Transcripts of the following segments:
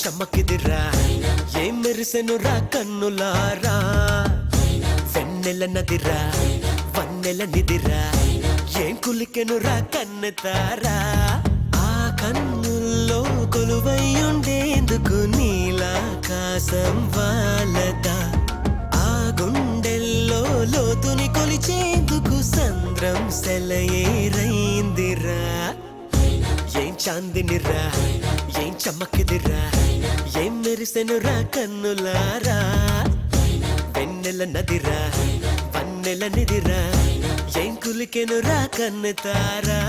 చమ్మకిదిరా ఏం మెరిసెనురా కన్నులారా వెన్నెల నదిరా వన్నెల నిదిరా ఏం కులికెనురా కన్నెతారా ఆ కన్నుల్లో కొలువయ్యుండేందుకు నీలాకాశం వాలదా ఆ గుండెల్లో లోతుని కొలిచేందుకు సంద్రం సెలయేరైందిరా ఏం చాందినిరా ఏం చమ్మకిదిరా ఏం మెరిసెనురా కన్నులారా వెన్నెల నదిరా వన్నెల నిదిరా ఏం కులికెనురా కన్నెతారా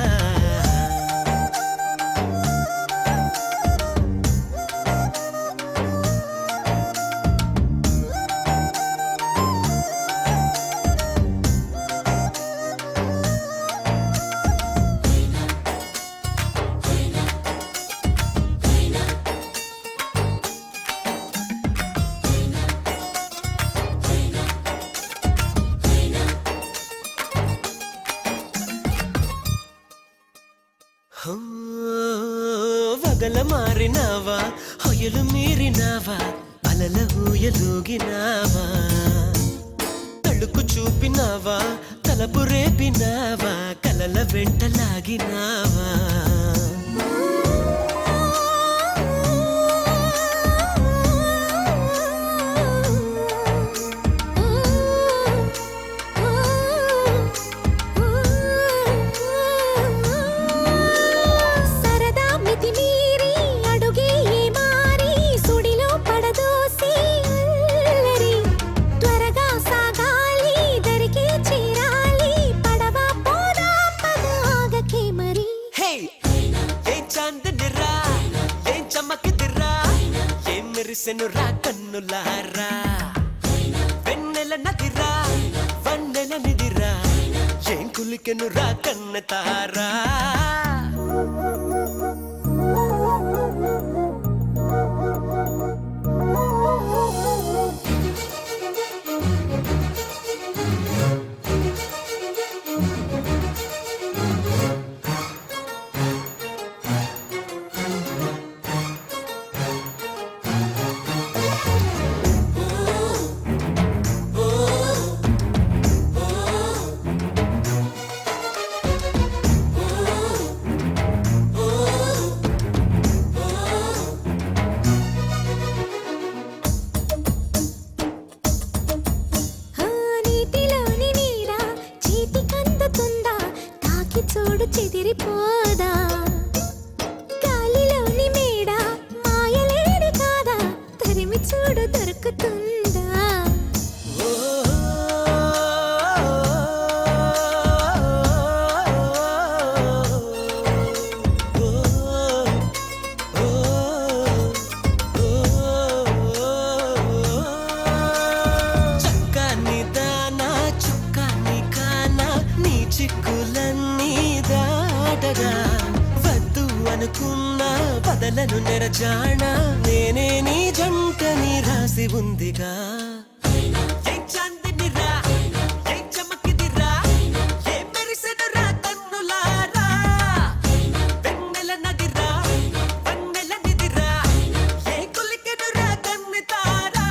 వగల మారినావా హొయలు మీరినావా అలల ఊయలూగినావా తళుకు చూపినావా తలపు రేపినావా కలల వెంటలాగినావా ఏం చమ్మకిదిరా ఏం మెరిసెనురా కన్నులారా వెన్నెల నదిరా వన్నెల నిదిరా ఏం కులికెనురా కన్నెతారా చూడు చెదిరిపోదా గాలిలోని మేడ మాయలేడి కాదా తరిమి చూడు దొరుకుతుందా చక్కని దానా చుక్కని కానా నీ చిక్కులన్నీ దాటగా వద్దు అనుకున్నా వదలను నెరజానా నేనే నీ జంటని రాసి ఉందిగా ఏం చాందినిరా ఏం చమ్మకిదిరా ఏం మెరిసెనురా కన్నులారా వెన్నెల నదిరా వన్నెల నిదిరా ఏ కులికెనురా కన్నెతారా